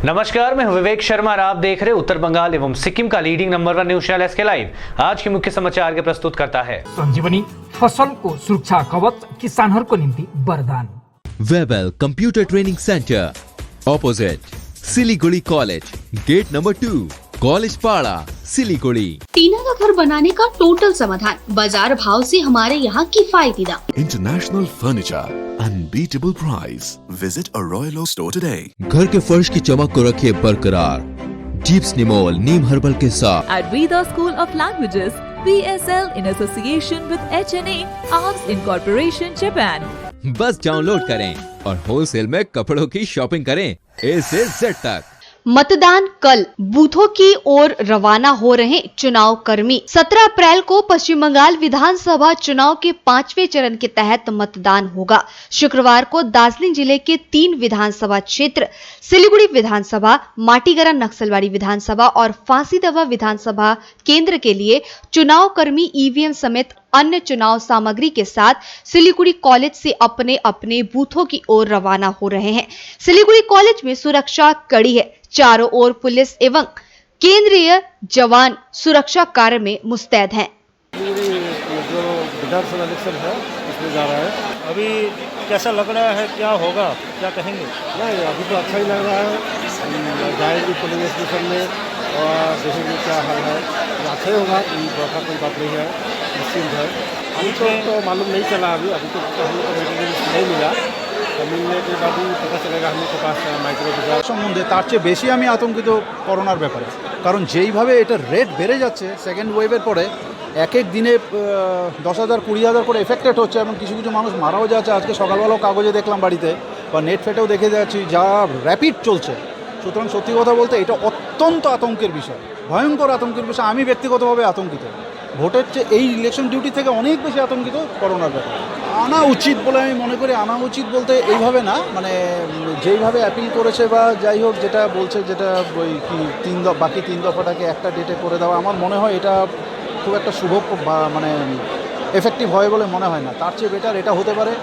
नमस्कार, मैं विवेक शर्मा और आप देख रहे उत्तर बंगाल एवं सिक्किम का leading number 1 news channel SK live. आज के मुख्य समाचार के प्रस्तुत करता है संजीवनी फसल को सुरक्षा कवच किसानहरूको निम्ति वरदान। Webel computer training centre opposite Siliguri college, gate number 2, college Para, Siliguri. टीना का घर बनाने का टोटल समाधान, बाजार भाव से हमारे यहाँ किफायती दाम। International furniture, unbeatable price. Visit a Royal Oak store today. घर के फर्श की चमक को रखिए बरकरार जीप्स निमोल नीम हर्बल के साथ। At Veda School of Languages, PSL in association with HNA, Arms Incorporation, Japan. बस डाउनलोड करें और होलसेल में कपड़ों की शॉपिंग करें A से Z तक। मतदान कल, बूथों की ओर रवाना हो रहे चुनाव कर्मी। 17 अप्रैल को पश्चिम बंगाल विधानसभा चुनाव के 5वें चरण के तहत मतदान होगा। शुक्रवार को दार्जिलिंग जिले के 3 विधानसभा क्षेत्र सिलीगुड़ी विधानसभा, माटीगरा नक्सलवाड़ी विधानसभा और फांसीदवा विधानसभा केंद्र के लिए चुनाव कर्मी ईवीएम समेत अन्य चुनाव सामग्री के साथ सिलीगुड़ी कॉलेज से अपने अपने बूथों की ओर रवाना हो रहे हैं। सिलीगुड़ी कॉलेज में सुरक्षा कड़ी है। चारों ओर पुलिस एवं केंद्रीय जवान सुरक्षा कार्य में मुस्तैद हैं। जो विधानसभा इलेक्शन है उसमें जा रहा है। अभी कैसा लग रहा है, क्या होगा, क्या कहेंगे? नहीं, अभी तो अच्छा ही लग रहा है। जाएंगे पुलिस स्टेशन में और देखेंगे क्या हाल है। अच्छा ही होगा, कोई बात नहीं है, निश्चिंत है। अभी तो मालूम नहीं चला, अभी तो हम लोग को मेटेरियल नहीं मिला। मिलने के बाद ही पता चलेगा हम लोग के पास माइक्रो সম্বন্ধে তার চেয়ে বেশি আমি আতঙ্কিত করোনার ব্যাপারে। কারণ যেইভাবে এটার রেট বেড়ে যাচ্ছে সেকেন্ড ওয়েভের পরে, এক এক দিনে 10,000 20,000 করে এফেক্টেড হচ্ছে এবং কিছু কিছু মানুষ মারাও যাচ্ছে। আজকে সকালবেলাও কাগজে দেখলাম বাড়িতে বা নেট ফেটেও দেখে যাচ্ছি যা র্যাপিড চলছে। সুতরাং সত্যি কথা বলতে এটা অত্যন্ত আতঙ্কের বিষয়, ভয়ঙ্কর আতঙ্কের বিষয়। আমি ব্যক্তিগতভাবে আতঙ্কিত, ভোটের চেয়ে এই ইলেকশন ডিউটি থেকে অনেক বেশি আতঙ্কিত করোনার ব্যাপারে। আনা উচিত বলে আমি মনে করি। আনা উচিত বলতে এইভাবে না, মানে যেইভাবে অ্যাপিল করেছে বা যাই হোক যেটা বলছে, যেটা ওই কি বাকি 3 দফাটাকে একটা ডেটে করে দেওয়া, আমার মনে হয় এটা খুব একটা শুভ মানে এফেক্টিভ হয় বলে মনে হয় না। তার চেয়ে বেটার এটা হতে পারে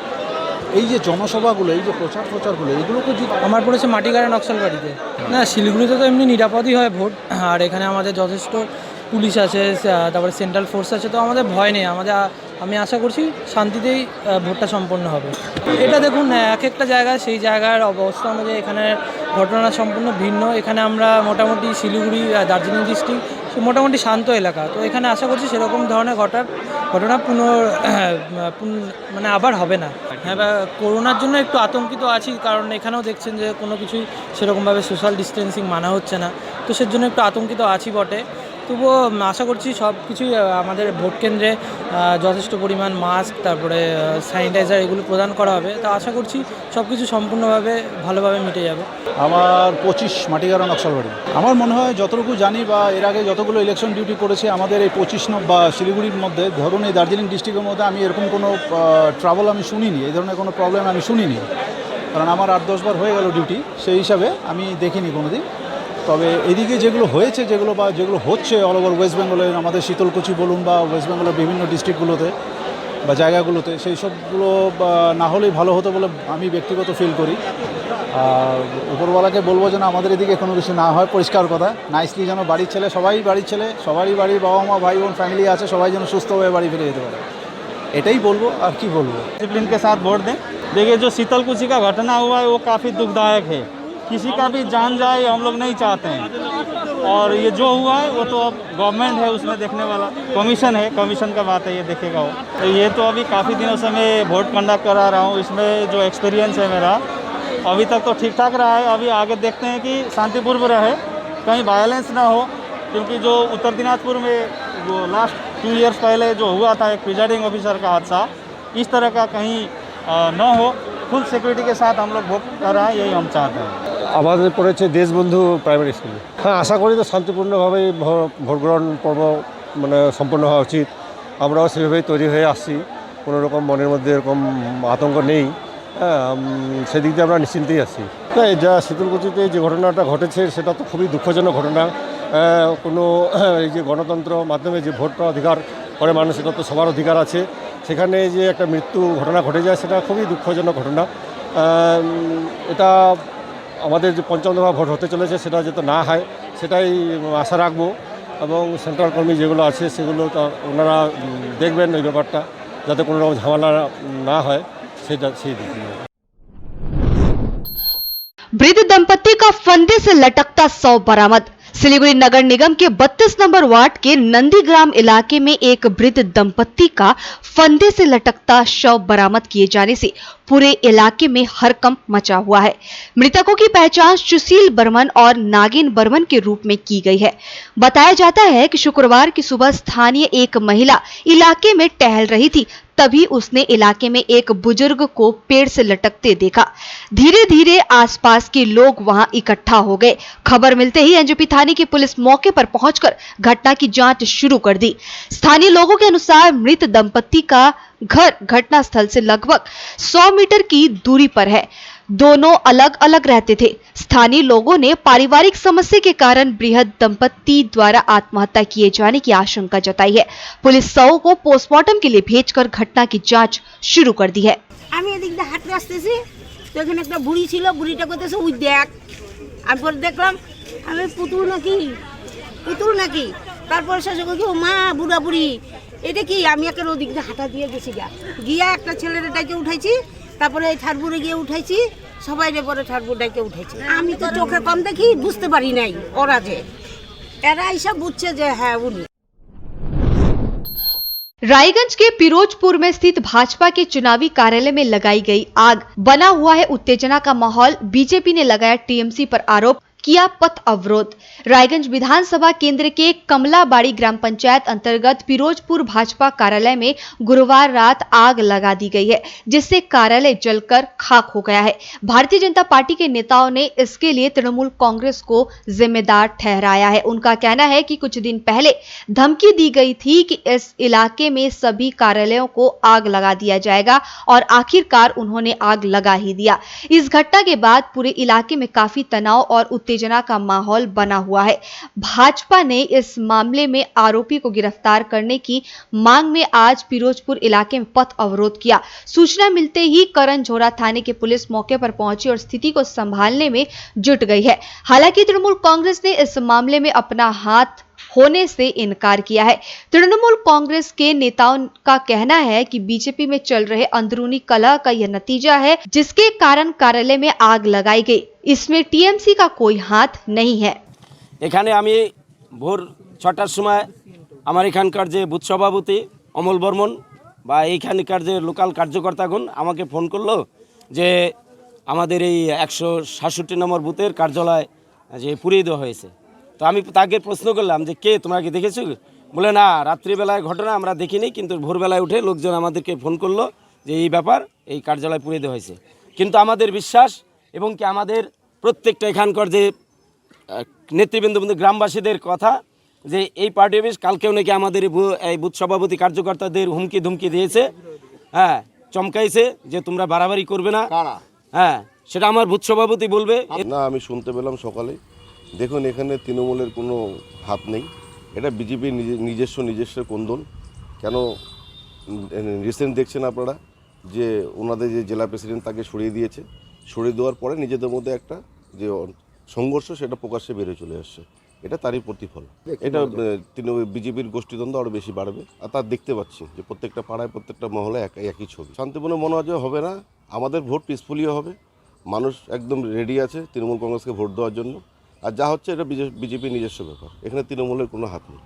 এই যে জনসভাগুলো, এই যে প্রচারগুলো, এগুলোকে যদি আমার পড়েছে মাটিগাড়া নকশালবাড়িতে। না, শিলিগুড়িতে তো এমনি নিরাপদই হয় ভোট, আর এখানে আমাদের যথেষ্ট পুলিশ আছে, তারপরে সেন্ট্রাল ফোর্স আছে, তো আমাদের ভয় নেই। আমি আশা করছি শান্তিতেই ভোটটা সম্পন্ন হবে। এটা দেখুন, এক একটা জায়গায় সেই জায়গার অবস্থা অনুযায়ী এখানে ঘটনা সম্পূর্ণ ভিন্ন। এখানে আমরা মোটামুটি শিলিগুড়ি দার্জিলিং ডিস্ট্রিক্ট মোটামুটি শান্ত এলাকা, তো এখানে আশা করছি সেরকম ধরনের ঘটনা মানে আবার হবে না। হ্যাঁ, করোনার জন্য একটু আতঙ্কিত আছি, কারণ এখানেও দেখছেন যে কোনো কিছুই সেরকমভাবে সোশ্যাল ডিস্টেন্সিং মানা হচ্ছে না, তো সেজন্য একটু আতঙ্কিত আছি বটে। তবুও আশা করছি সব কিছুই আমাদের ভোট কেন্দ্রে যথেষ্ট পরিমাণ মাস্ক, তারপরে স্যানিটাইজার এগুলো প্রদান করা হবে। তা আশা করছি সব কিছু সম্পূর্ণভাবে ভালোভাবে মিটে যাবে। আমার 25 মাটিগাড়া নকশালবাড়ি। আমার মনে হয় যতটুকু জানি বা এর আগে যতগুলো ইলেকশন ডিউটি করেছে আমাদের এই 25 বা শিলিগুড়ির মধ্যে, ধরুন এই দার্জিলিং ডিস্ট্রিক্টের মধ্যে আমি এরকম কোনো ট্রাভেল আমি শুনিনি, এই ধরনের কোনো প্রবলেম আমি শুনিনি। কারণ আমার 8-10 বার হয়ে গেল ডিউটি, সেই হিসাবে আমি দেখিনি কোনো দিন। তবে এদিকে যেগুলো হয়েছে, যেগুলো হচ্ছে অল ওভার ওয়েস্ট বেঙ্গলে, আমাদের শীতলকুচি বলুন বা ওয়েস্ট বেঙ্গলের বিভিন্ন ডিস্ট্রিক্টগুলোতে বা জায়গাগুলোতে, সেই সবগুলো না হলেই ভালো হতো বলে আমি ব্যক্তিগত ফিল করি। আর উপরওয়ালাকে বলবো যেন আমাদের এদিকে কোনো কিছু না হয়, পরিষ্কার কথা, নাইসলি যেন বাড়ির ছেলে, সবারই বাড়ির বাবা মা ভাই বোন ফ্যামিলি আছে, সবাই যেন সুস্থভাবে বাড়ি ফিরে যেতে পারে, এটাই বলবো। আর কি বলবো, डिसिप्लिन के साथ वोट दें। देखिए, जो शीतलकुची का घटना हुआ है वो काफ़ी दुखदायक है। किसी का भी जान जाए हम लोग नहीं चाहते हैं, और ये जो हुआ है वो तो अब गवर्नमेंट है उसमें देखने वाला, कमीशन का बात है, ये देखेगा वो। तो ये तो अभी काफ़ी दिनों से मैं वोट कंडक्ट करा रहा हूँ, इसमें जो एक्सपीरियंस है मेरा अभी तक तो ठीक ठाक रहा है। अभी आगे देखते हैं कि शांतिपूर्ण रहे, कहीं वायलेंस ना हो, क्योंकि जो उत्तर दिनाजपुर में वो लास्ट 2 ईयर्स पहले जो हुआ था एक प्रिजाइडिंग ऑफिसर का हादसा, इस तरह का कहीं न हो। फुल सिक्योरिटी के साथ हम लोग वोट कर रहे हैं, यही हम चाहते हैं। আমাদের পড়েছে দেশবন্ধু প্রাইমারি স্কুলে। হ্যাঁ, আশা করি তো শান্তিপূর্ণভাবেই ভোট গ্রহণ পর্ব মানে সম্পন্ন হওয়া উচিত। আমরাও সেভাবেই তৈরি হয়ে আসছি, কোনো রকম মনের মধ্যে এরকম আতঙ্ক নেই। হ্যাঁ, সেদিক দিয়ে আমরা নিশ্চিন্তেই আছি। না, যা শীতলকুচিতে যে ঘটনাটা ঘটেছে সেটা তো খুবই দুঃখজনক ঘটনা। কোনো এই যে গণতন্ত্র মাধ্যমে যে ভোট অধিকার করে মানুষ, সেটা তো সবার অধিকার আছে, সেখানে যে একটা মৃত্যু ঘটনা ঘটে যায় সেটা খুবই দুঃখজনক ঘটনা। এটা আমাদের যে পঞ্চম দফা ভোট হতে চলেছে সেটা যাতে না হয় সেটাই আশা রাখবো এবং সেন্ট্রাল কর্মী যেগুলো আছে সেগুলো ওনারা দেখবেন ওই ব্যাপারটা যাতে কোনো রকম ঝামেলা না হয় সেটা সেই দিক নিয়ে। वृद्ध दंपत्ति का फंदे से लटकता शव बरामद। सिलीगुड़ी नगर निगम के 32 नंबर वार्ड के नंदीग्राम इलाके में एक वृद्ध दंपत्ति का फंदे से लटकता शव बरामद किए जाने से पूरे इलाके में हड़कंप मचा हुआ है। मृतकों की पहचान सुशील बर्मन और नागिन बर्मन के रूप में की गई है। बताया जाता है कि शुक्रवार की सुबह स्थानीय एक महिला इलाके में टहल रही थी, तभी उसने इलाके में एक बुजुर्ग को पेड़ से लटकते देखा। धीरे धीरे आसपास के लोग वहां इकट्ठा हो गए। खबर मिलते ही एनजेपी थाने की पुलिस मौके पर पहुंचकर घटना की जांच शुरू कर दी। स्थानीय लोगों के अनुसार मृत दंपत्ति का घर घटनास्थल से लगभग 100 मीटर की दूरी पर है। दोनों अलग अलग रहते थे। स्थानीय लोगों ने पारिवारिक समस्या के कारण बृहद दंपत्ति द्वारा आत्महत्या किए जाने की आशंका जताई है। पुलिस शव को पोस्टमार्टम के लिए भेजकर घटना की जांच शुरू कर दी है। আমি এদিক দিয়ে হাঁটতে আসতেছি, তো এখানে একটা বুড়ি ছিল, বুড়িটা কইতেছে ওই দেখ। আমি পরে দেখলাম আমি পুতুল নাকি। তারপরে শেষে কই ও মা বুড়া বুড়ি এটা কি, আমি একটা ওদিক দিয়ে হাঁটা দিয়ে গেছি গিয়া একটা ছেলের ডাকে উঠাইছি, তারপরে এই ঠারপুরে গিয়ে উঠাইছি, সবাই পরে ঠারপুর ডাকে উঠাইছি। আমি তো চোখে কম দেখি, বুঝতে পারি নাই ওরা যে এরা এইসব বুঝছে যে হ্যাঁ উনি। रायगंज के पिरोजपुर में स्थित भाजपा के चुनावी कार्यालय में लगाई गई आग। बना हुआ है उत्तेजना का माहौल। बीजेपी ने लगाया टीएमसी पर आरोप, किया पथ अवरोध। रायगंज विधानसभा केंद्र के कमलाबाड़ी ग्राम पंचायत अंतर्गत पिरोजपुर भाजपा कार्यालय में गुरुवार रात आग लगा दी गई है, जिससे कार्यालय जलकर खाक हो गया है। भारतीय जनता पार्टी के नेताओं ने इसके लिए तृणमूल कांग्रेस को जिम्मेदार ठहराया है। उनका कहना है कि कुछ दिन पहले धमकी दी गई थी कि इस इलाके में सभी कार्यालयों को आग लगा दिया जाएगा और आखिरकार उन्होंने आग लगा ही दिया। इस घटना के बाद पूरे इलाके में काफी तनाव और उत्तेजना का माहौल बना हुआ है। भाजपा ने इस मामले में आरोपी को गिरफ्तार करने की मांग में आज पिरोजपुर इलाके में पथ अवरोध किया। सूचना मिलते ही करण झोरा थाने की पुलिस मौके पर पहुंची और स्थिति को संभालने में जुट गई है। हालांकि तृणमूल कांग्रेस ने इस मामले में अपना हाथ होने से इनकार किया है। तृणमूल कांग्रेस के नेताओं का कहना है कि बीजेपी में चल रहे अंदरूनी कलह का यह नतीजा है, जिसके कारण कार्यालय में आग लगाई गई। इसमें टीएमसी का कोई हाथ नहीं है। এখানে আমি ভোর 6টার সময় আমার এখানকার যে বুথ সভাপতি অমল বর্মন বা এইখানকার যে লোকাল কার্যকর্তাগণ আমাকে ফোন করলো যে আমাদের এই 167 নম্বর বুথের কার্যালয় যে পুড়িয়ে দেওয়া হয়েছে। তো আমি তাকে প্রশ্ন করলাম যে কে, তোমরা কি দেখেছো? বলে না, রাত্রিবেলায় ঘটনা আমরা দেখিনি, কিন্তু ভোরবেলায় উঠে লোকজন আমাদেরকে ফোন করলো যে এই ব্যাপার, এই কার্যালয় পুড়িয়ে দেওয়া হয়েছে। কিন্তু আমাদের বিশ্বাস এবং কি আমাদের প্রত্যেকটা এখানকার যে নেতৃবৃন্দ গ্রামবাসীদের কথা যে এই পার্টি অফিস কালকেও নাকি আমাদের এই বুথ সভাপতি কার্যকর্তাদের হুমকি ধুমকি দিয়েছে, হ্যাঁ চমকাইছে যে তোমরা বাড়াবাড়ি করবে না। হ্যাঁ, সেটা আমার বুথ সভাপতি বলবে না। আমি শুনতে পেলাম সকালে। দেখুন, এখানে তৃণমূলের কোনো হাত নেই, এটা বিজেপির নিজস্ব কোন্দল। কেন রিসেন্ট দেখছেন আপনারা যে ওনাদের যে জেলা প্রেসিডেন্ট তাকে সরিয়ে দিয়েছে, সরিয়ে দেওয়ার পরে নিজেদের মধ্যে একটা যে সংঘর্ষ সেটা প্রকাশ্যে বেরিয়ে চলে আসছে। এটা তারই প্রতিফল। এটা বিজেপির গোষ্ঠীদ্বন্দ্ব আরও বেশি বাড়বে। আর তার দেখতে পাচ্ছি যে প্রত্যেকটা পাড়ায় প্রত্যেকটা মহলে একই ছবি। শান্তিপূর্ণ মনে হয় হবে না, আমাদের ভোট পিসফুলি হবে। মানুষ একদম রেডি আছে তৃণমূল কংগ্রেসকে ভোট দেওয়ার জন্য। আর যা হচ্ছে এটা বিজেপির নিজস্ব ব্যাপার, এখানে তৃণমূলের কোনো হাত নেই।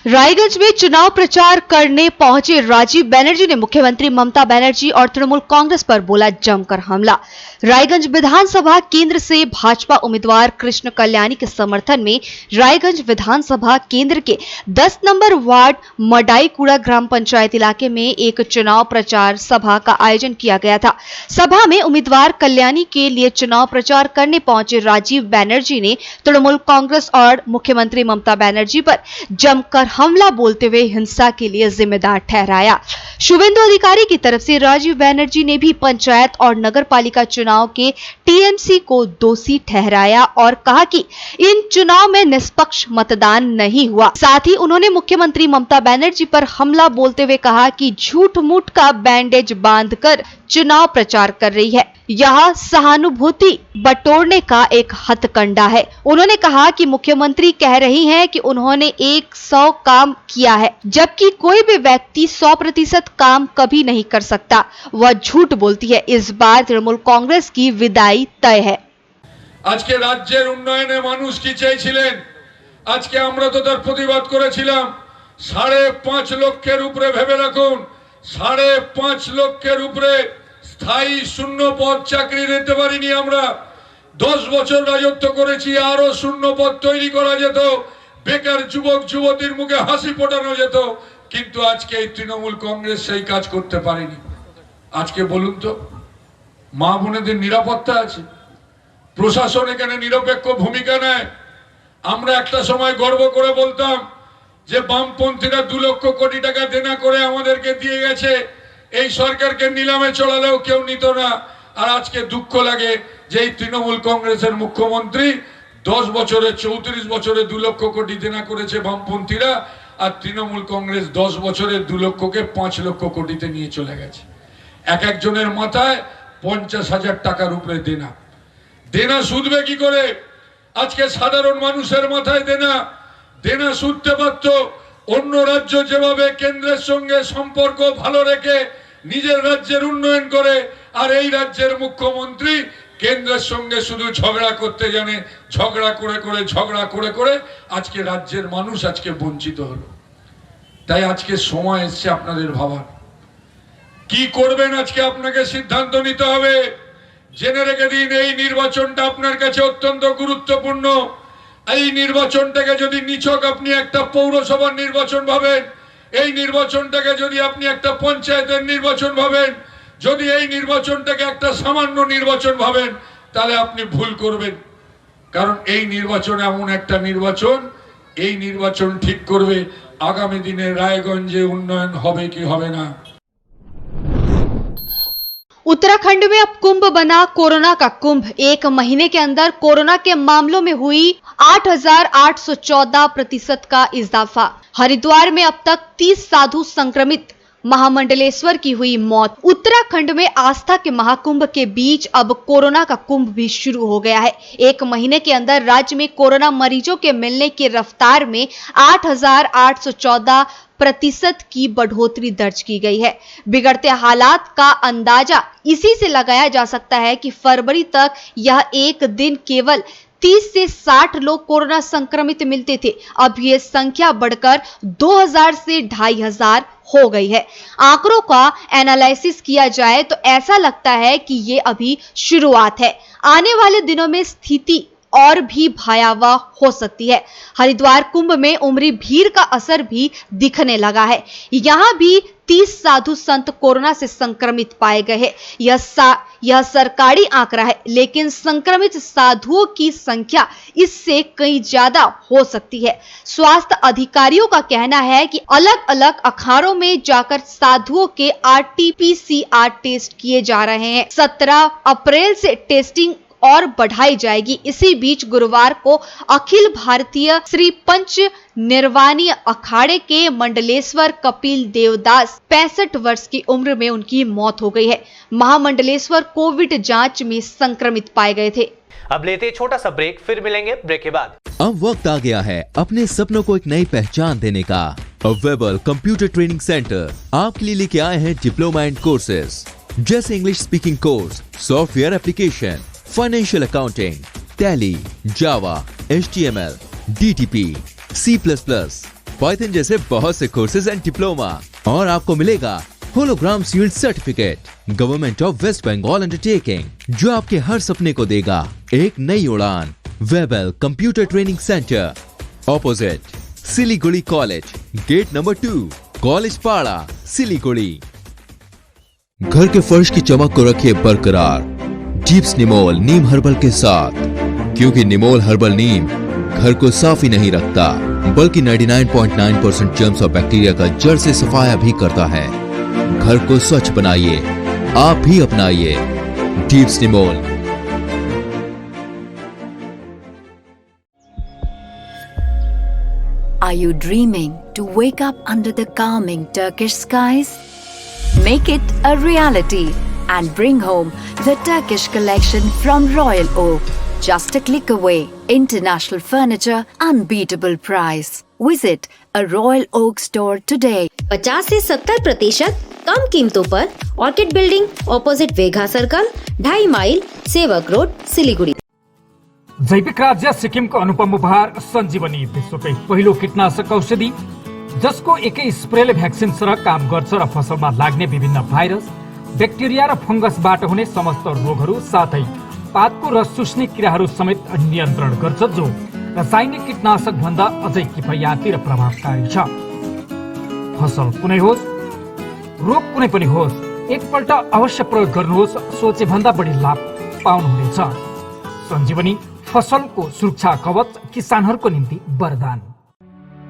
रायगंज में चुनाव प्रचार करने पहुंचे राजीव बनर्जी ने मुख्यमंत्री ममता बनर्जी और तृणमूल कांग्रेस पर बोला जमकर हमला। रायगंज विधानसभा केंद्र से भाजपा उम्मीदवार कृष्ण कल्याणी के समर्थन में रायगंज विधानसभा केंद्र के 10 नंबर वार्ड मडाईकुड़ा ग्राम पंचायत इलाके में एक चुनाव प्रचार सभा का आयोजन किया गया था। सभा में उम्मीदवार कल्याणी के लिए चुनाव प्रचार करने पहुंचे राजीव बनर्जी ने तृणमूल कांग्रेस और मुख्यमंत्री ममता बनर्जी पर जमकर हमला बोलते हुए हिंसा के लिए जिम्मेदार ठहराया। शुभेंदु अधिकारी की तरफ से राजीव बनर्जी ने भी पंचायत और नगर पालिका चुनाव के टीएमसी को दोषी ठहराया और कहा कि इन चुनाव में निष्पक्ष मतदान नहीं हुआ। साथ ही उन्होंने मुख्यमंत्री ममता बनर्जी पर हमला बोलते हुए कहा कि झूठ मूठ का बैंडेज बांधकर चुनाव प्रचार कर रही है। यह सहानुभूति बटोरने का एक हथकंडा है। उन्होंने कहा कि मुख्यमंत्री कह रही हैं कि उन्होंने 100 काम किया है, जबकि कोई भी व्यक्ति 100% काम कभी नहीं कर सकता। वह झूठ बोलती है। इस बार तृणमूल कांग्रेस की विदाई तय है। आज के राज्येर उन्नयने मानुष की চেয়েছিলেন, আজকে আমরা তো তার প্রতিবাদ করেছিলাম। 5.5 লক্ষের উপরে ভেবে রাখুন, 5.5 লক্ষের উপরে স্থায়ী শূন্য পদ চাকরি দিতে পারিনি আমরা। 10 বছর রাজত্ব করেছি, আরো শূন্য পদ তৈরি করা যেত, বেকার যুবক যুবতীর মুখে হাসি ফোটানো যেত, কিন্তু আজকে এই তৃণমূল কংগ্রেস সেই কাজ করতে পারেনি। আজকে বলুন তো, মা বোনেদের নিরাপত্তা আছে? প্রশাসন এখানে নিরপেক্ষ ভূমিকা নেয়। আমরা একটা সময় গর্ব করে বলতাম যে বামপন্থীরা 2 লক্ষ কোটি টাকা দেনা করে আমাদেরকে দিয়ে গেছে, এই সরকারকে নিলামে চড়ালেও কেউ নিত না। আর আজকে দুঃখ লাগে যে এই তৃণমূল কংগ্রেসের মুখ্যমন্ত্রী 10 বছরে 34 বছরে 2 লক্ষ কোটি দেনা করেছে বামপন্থীরা, আর তৃণমূল কংগ্রেস 10 বছরে 2 লক্ষকে 5 লক্ষ কোটিতে নিয়ে চলে গেছে। এক একজনের মাথায় 50,000 টাকার উপরে দেনা। দেনা শুধবে কি করে? আজকে সাধারণ মানুষের মাথায় দেনা শুধতে পারত। অন্য রাজ্য যেভাবে কেন্দ্রের সঙ্গে সম্পর্ক ভালো রেখে নিজের রাজ্যের উন্নয়ন করে, আর এই রাজ্যের মুখ্যমন্ত্রী কেন্দ্রের সঙ্গে শুধু ঝগড়া করতে জানে। ঝগড়া করে করে আজকে রাজ্যের মানুষ আজকে বঞ্চিত হলো। তাই আজকে সময় এসছে আপনাদের ভাবার, কি করবেন আজকে আপনাকে সিদ্ধান্ত নিতে হবে। জেনে রেখে দিন, এই নির্বাচনটা আপনার কাছে অত্যন্ত গুরুত্বপূর্ণ। এই নির্বাচনটাকে যদি নিছক আপনি একটা পৌরসভার নির্বাচন ভাবেন, এই নির্বাচনটাকে যদি আপনি একটা পঞ্চায়েতের নির্বাচন ভাবেন, যদি এই নির্বাচনটাকে একটা সামান্য নির্বাচন ভাবেন, তাহলে আপনি ভুল করবেন। কারণ এই নির্বাচন এমন একটা নির্বাচন, এই নির্বাচন ঠিক করবে आगामी दिने रायगंजे उन्नयन होबे कि होबे ना। उत्तराखंड में अब कुंभ बना कोरोना का कुंभ। एक महीने के अंदर कोरोना के मामलों में हुई 8,814% का इजाफा। हरिद्वार में अब तक 30 साधु संक्रमित। महामंडलेश्वर की हुई मौत। उत्तराखंड में आस्था के महाकुंभ के बीच अब कोरोना का कुंभ भी शुरू हो गया है। एक महीने के अंदर राज्य में कोरोना मरीजों के मिलने की रफ्तार में 8,814% की बढ़ोतरी दर्ज की गई है। बिगड़ते हालात का अंदाजा इसी से लगाया जा सकता है कि फरवरी तक यह एक दिन केवल 30 से 60 लोग कोरोना संक्रमित मिलते थे। अब यह संख्या बढ़कर 2000 से 2500 हो गई है। आंकड़ों का एनालिसिस किया जाए तो ऐसा लगता है कि ये अभी शुरुआत है। आने वाले दिनों में स्थिति और भी भयावह हो सकती है। हरिद्वार कुंभ में उमड़ी भीड़ का असर भी दिखने लगा है। यहाँ भी 30 साधु संत कोरोना से संक्रमित पाए गए हैं। यह सरकारी आंकड़ा है, लेकिन संक्रमित साधुओं की संख्या इससे कहीं ज्यादा हो सकती है। स्वास्थ्य अधिकारियों का कहना है कि अलग अलग अखाड़ों में जाकर साधुओं के RT-PCR टेस्ट किए जा रहे हैं। 17 अप्रैल से टेस्टिंग और बढ़ाई जाएगी। इसी बीच गुरुवार को अखिल भारतीय श्री पंच निर्वाणी अखाड़े के मंडलेश्वर कपिल देवदास 65 वर्ष की उम्र में उनकी मौत हो गई है। महामंडलेश्वर कोविड जांच में संक्रमित पाए गए थे। अब लेते छोटा सा ब्रेक, फिर मिलेंगे ब्रेक के बाद। अब वक्त आ गया है अपने सपनों को एक नई पहचान देने का। वेबल कंप्यूटर ट्रेनिंग सेंटर आपके लिए लेके आए हैं डिप्लोमा एंड कोर्सेज जैसे English speaking course, software application, financial accounting, Tally, Java, HTML, DTP, C++, Python जैसे बहुत से कोर्सेज एंड डिप्लोमा। और आपको मिलेगा hologram sealed certificate government of West Bengal undertaking, जो आपके हर सपने को देगा एक नई उड़ान। Webel computer training centre, opposite Siliguri college, gate number 2, college Para, Siliguri. घर के फर्श की चमक को रखिए बरकरार जीप्स निमोल नीम हर्बल के साथ, क्योंकि निमोल हर्बल नीम घर को साफ ही नहीं रखता बल्कि 99.9% जर्म्स और बैक्टीरिया का जड़ से सफाया भी करता है। घर को स्वच्छ बनाइए, आप भी अपनाइए jeeps Nimol. Are you dreaming to wake up under the calming Turkish skies? Make it a reality and bring home the Turkish collection from Royal Oak. Just a click away. International furniture, unbeatable price. Visit a Royal Oak store today. 50 से 70% कम कीमतों पर Orchid Building opposite Vega circle 2.5 mile Sevoke road Siliguri. जैविक राज्य सिक्किमको अनुपम उपहार सञ्जीवनी, विश्वकै पहिलो कीटनाशक औषधि जसको एकै स्प्रेले भ्याक्सिन सरह काम गर्छ र फसलमा लाग्ने विभिन्न भाइरस, ब्याक्टेरिया र फंगसबाट हुने समस्त रोगहरू साथै पातको रस चुस्ने किराहरू समेत नियन्त्रण गर्छ, जो रासायनिक कीटनाशक भन्दा अझै किफायती र प्रभावकारी छ। फसल कुनै होस्, रोग कुनै पनि होस्, एकपल्ट अवश्य प्रयोग गर्नुहोस्, सोचे भन्दा बढी लाभ पाउनुहुनेछ। सञ्जीवनी फसलको सुरक्षा कवच, किसानहरूको निम्ति वरदान।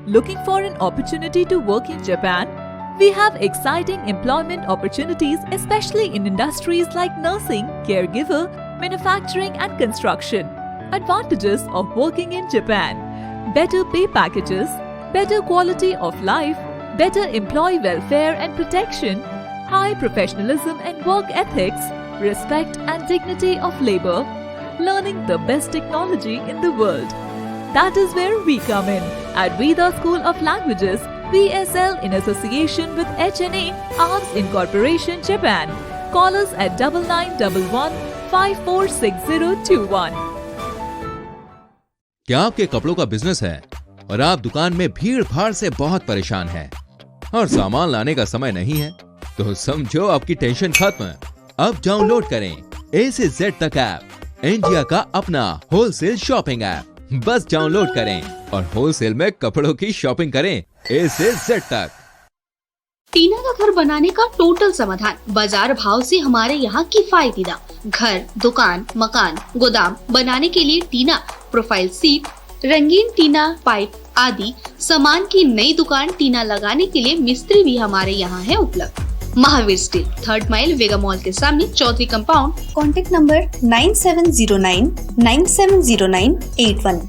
Looking for an opportunity to work in Japan? We have exciting employment opportunities, especially in industries like nursing, caregiver, manufacturing and construction. Advantages of working in Japan: better pay packages, better quality of life, better employee welfare and protection, high professionalism and work ethics, respect and dignity of labor, learning the best technology in the world. That is where we come in at Veda School of Languages, VSL, in association with HNA Arms Incorporation, Japan. Call us at 9911 546021. क्या आपके कपड़ों का business है और आप दुकान में भीड़ भाड़ से बहुत परेशान हैं और सामान लाने का समय नहीं है? तो समझो आपकी टेंशन खत्म। अब डाउनलोड करें A से Z तक ऐप, इंडिया का अपना होलसेल शॉपिंग ऐप। बस डाउनलोड करें और होलसेल में कपड़ों की शॉपिंग करें A से Z तक। टीना का घर बनाने का टोटल समाधान, बाजार भाव से हमारे यहाँ किफायती दाम। घर, दुकान, मकान, गोदाम बनाने के लिए टीना, प्रोफाइल सीट, रंगीन टीना, पाइप आदि सामान की नई दुकान टीना लगाने के लिए मिस्त्री भी हमारे यहाँ है उपलब्ध। Mahavir steel, 3rd mile, Vega mall के सामने, Chaudhary compound. Contact number 9709 970981।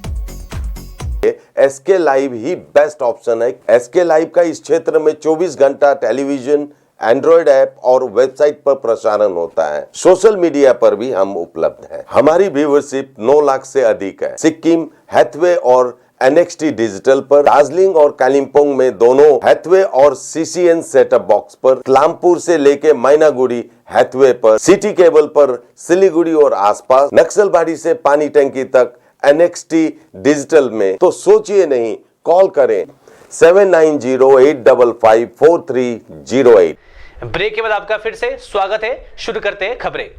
SK live ही बेस्ट ऑप्शन है। एसके लाइव का इस क्षेत्र में 24 घंटा टेलीविजन, एंड्रॉइड ऐप और वेबसाइट पर प्रसारण होता है। सोशल मीडिया पर भी हम उपलब्ध हैं। हमारी व्यूवरशिप 9 लाख से अधिक है। सिक्किम, हैथवे और NXT डिजिटल पर, दार्जिलिंग और कालिम्पोंग में दोनों हैथवे और CCN सेटअप बॉक्स पर, क्लामपुर से लेके मैनागुड़ी हैथवे पर, सिटी केबल पर सिलीगुड़ी और आसपास, नक्सलबाड़ी से पानी टंकी तक NXT डिजिटल में। तो सोचिए नहीं, कॉल करें 7908554308। ब्रेक के बाद आपका फिर से स्वागत है। शुरू करते हैं खबरें।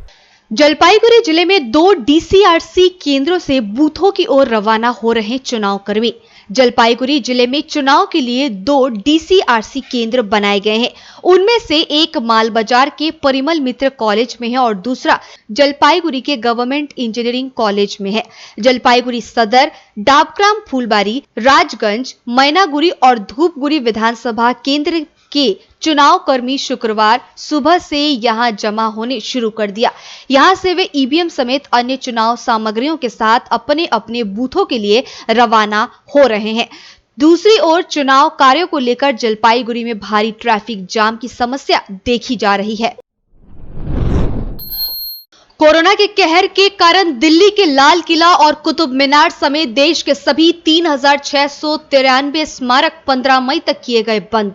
जलपाईगुड़ी जिले में 2 DCRC केंद्रों से बूथों की ओर रवाना हो रहे चुनाव कर्मी। जलपाईगुड़ी जिले में चुनाव के लिए 2 DCRC केंद्र बनाए गए हैं। उनमें से एक माल बाजार के परिमल मित्र कॉलेज में है और दूसरा जलपाईगुड़ी के गवर्नमेंट इंजीनियरिंग कॉलेज में है। जलपाईगुड़ी सदर, डाबग्राम, फूलबारी, राजगंज, मैनागुड़ी और धूपगुड़ी विधानसभा केंद्र के चुनाव कर्मी शुक्रवार सुबह से यहां जमा होने शुरू कर दिया। यहां से वे ईवीएम समेत अन्य चुनाव सामग्रियों के साथ अपने अपने बूथों के लिए रवाना हो रहे हैं। दूसरी ओर चुनाव कार्यों को लेकर जलपाईगुड़ी में भारी ट्रैफिक जाम की समस्या देखी जा रही है। कोरोना के कहर के कारण दिल्ली के लाल किला और कुतुब मीनार समेत देश के सभी 3693 स्मारक 15 मई तक किए गए बंद।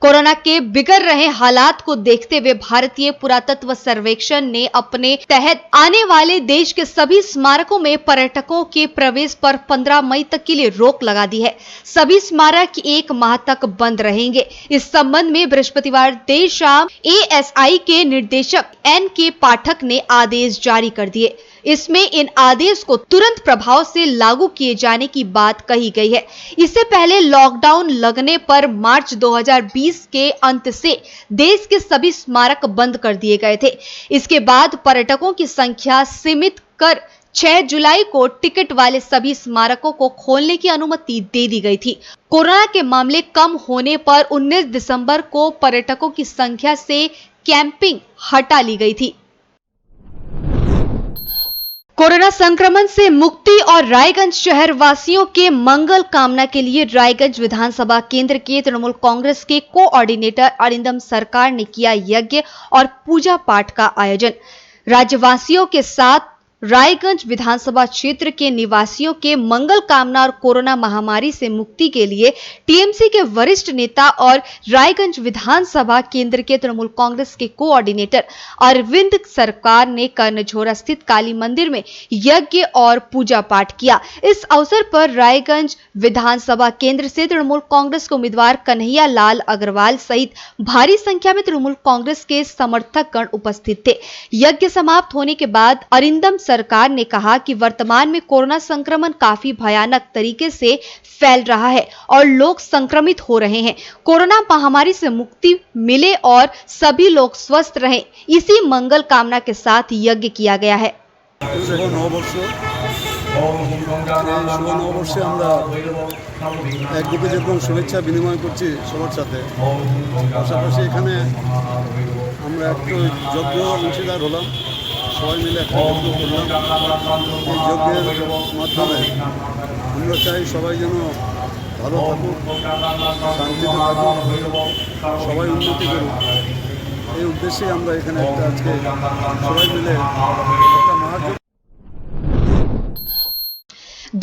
कोरोना के बिगड़ रहे हालात को देखते हुए भारतीय पुरातत्व सर्वेक्षण ने अपने तहत आने वाले देश के सभी स्मारकों में पर्यटकों के प्रवेश पर 15 मई तक के लिए रोक लगा दी है। सभी स्मारक 1 माह तक बंद रहेंगे। इस संबंध में बृहस्पतिवार देर शाम ASI के निदेशक NK पाठक ने आदेश जारी कर दिए। इसमें इन आदेश को तुरंत प्रभाव से लागू किए जाने की बात कही गई है। इससे पहले लॉकडाउन लगने पर मार्च 2020 के अंत से देश के सभी स्मारक बंद कर दिए गए थे। इसके बाद पर्यटकों की संख्या सीमित कर 6 जुलाई को टिकट वाले सभी स्मारकों को खोलने की अनुमति दे दी गई थी। कोरोना के मामले कम होने पर 19 दिसंबर को पर्यटकों की संख्या से कैंपिंग हटा ली गई थी। कोरोना संक्रमण से मुक्ति और रायगंज शहर वासियों के मंगल कामना के लिए रायगंज विधानसभा केंद्र के तृणमूल कांग्रेस के कोऑर्डिनेटर अरिंदम सरकार ने किया यज्ञ और पूजा पाठ का आयोजन। राज्यवासियों के साथ रायगंज विधानसभा क्षेत्र के निवासियों के मंगल कामना और कोरोना महामारी से मुक्ति के लिए टीएमसी के वरिष्ठ नेता और रायगंज विधानसभा केंद्र के तृणमूल कांग्रेस के कोऑर्डिनेटर अरविंद सरकार ने कर्णझोरा स्थित काली मंदिर में यज्ञ और पूजा पाठ किया। इस अवसर पर रायगंज विधानसभा केंद्र से तृणमूल कांग्रेस के उम्मीदवार कन्हैया लाल अग्रवाल सहित भारी संख्या में तृणमूल कांग्रेस के समर्थकगण उपस्थित थे। यज्ञ समाप्त होने के बाद अरिंदम सरकार ने कहा कि वर्तमान में कोरोना संक्रमण काफी भयानक तरीके से फैल रहा है और लोग संक्रमित हो रहे हैं। कोरोना महामारी से मुक्ति मिले और सभी लोग स्वस्थ रहें, इसी मंगल कामना के साथ यज्ञ किया गया है। शुभ नवबर्षे আমরা একদিকে যেরকম শুভেচ্ছা বিনিময় করছি সবার সাথে, পাশাপাশি এখানে আমরা একটু যজ্ঞ অংশীদার হলাম, সবাই মিলে একটা যজ্ঞ করলাম। এই যজ্ঞের মাধ্যমে আমরা চাই সবাই যেন ভালো থাকুক, শান্তিতে থাকুক, সবাই উন্নতি করুক। এই উদ্দেশ্যে আমরা এখানে একটা আজকে সবাই মিলে একটা মহাযজ্ঞ।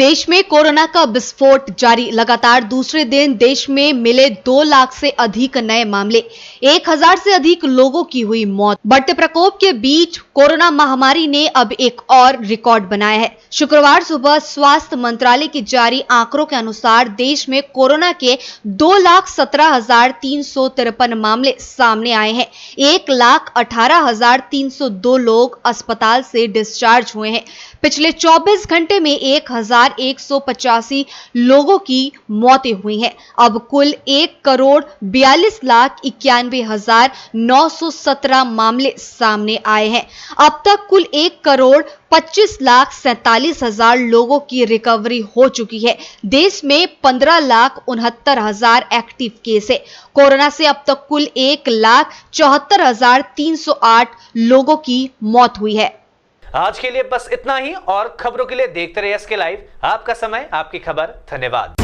देश में कोरोना का विस्फोट जारी। लगातार दूसरे दिन देश में मिले 2 लाख से अधिक नए मामले, 1000 से अधिक लोगों की हुई मौत। बढ़ते प्रकोप के बीच कोरोना महामारी ने अब एक और रिकॉर्ड बनाया है। शुक्रवार सुबह स्वास्थ्य मंत्रालय की जारी आंकड़ों के अनुसार देश में कोरोना के 2,17,353 मामले सामने आए हैं। 1,18,302 लोग अस्पताल से डिस्चार्ज हुए हैं। पिछले 24 घंटे में 1,185 लोगों की मौतें हुई हैं। अब कुल 1,42,91,917 मामले सामने आए हैं। अब तक कुल 1,25,47,000 लोगों की रिकवरी हो चुकी है। देश में 15,69,000 एक्टिव केस है। कोरोना से अब तक कुल 1,74,308 लोगों की मौत हुई है। आज के लिए बस इतना ही और खबरों के लिए देखते रहिए एसके लाइव। आपका समय आपकी खबर। धन्यवाद।